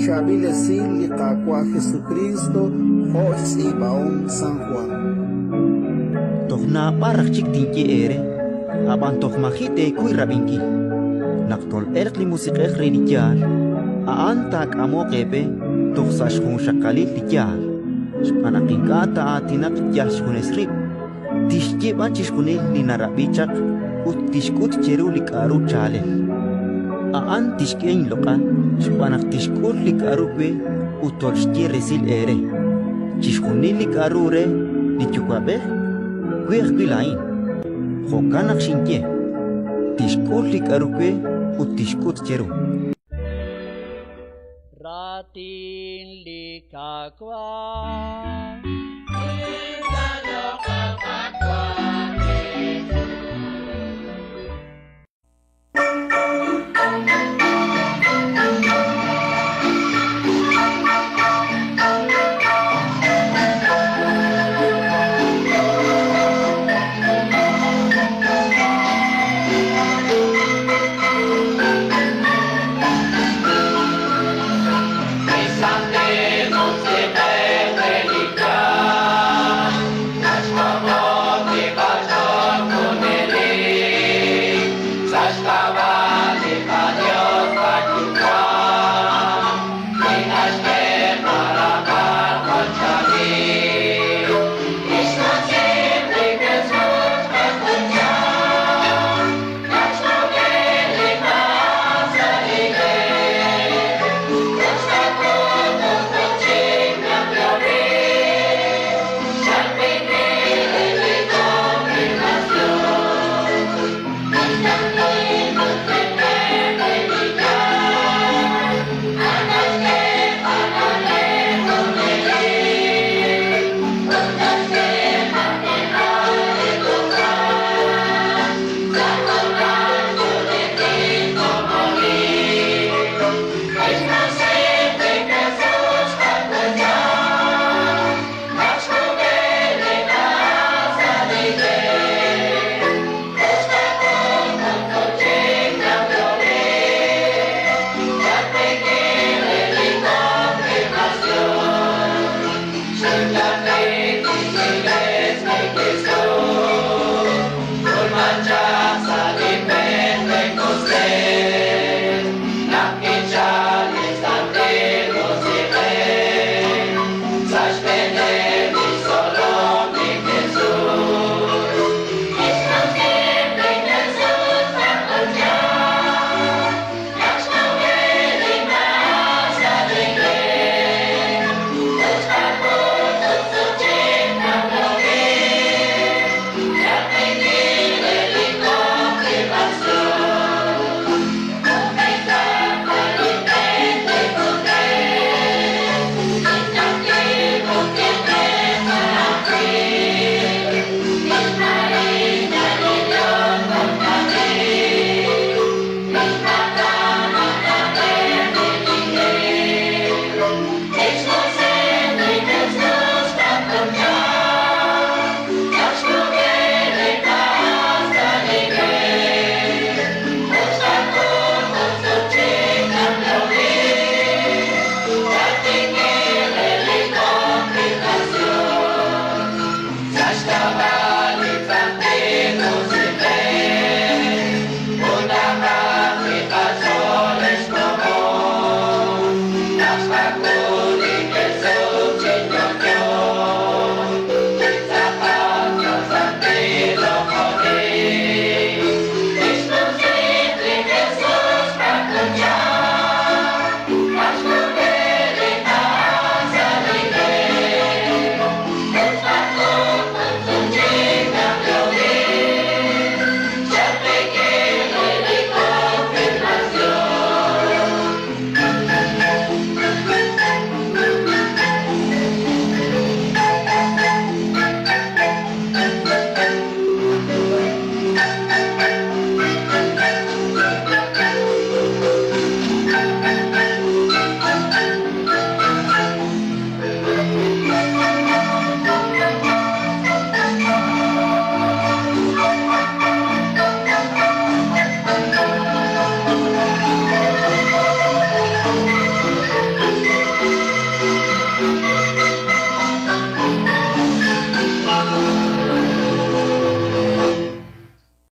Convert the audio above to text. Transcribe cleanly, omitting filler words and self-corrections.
Shabile Sili Kakwa Jesucristo, Hox y Baon San Juan. Tohna parak chik tinki ere, aban toh mahite kuy rabinki. Naktol erkli musik ekhri likyal, aantak amo kepe, toh sashkun shakalit likyal. Shpanakin kata atinak yashkun esrib. Tishke bachishkune linarabichak, ut tishkut cheru likaru chale. Aan tishkein loka, shpanak tishkut likaru pe, utol shke resil ere. Chishkuni likaru re, likyukabe, kuyak bilain. Hokanak shinke, tishkut likaru pe, ut tishkut cheru. Ratin likakwa.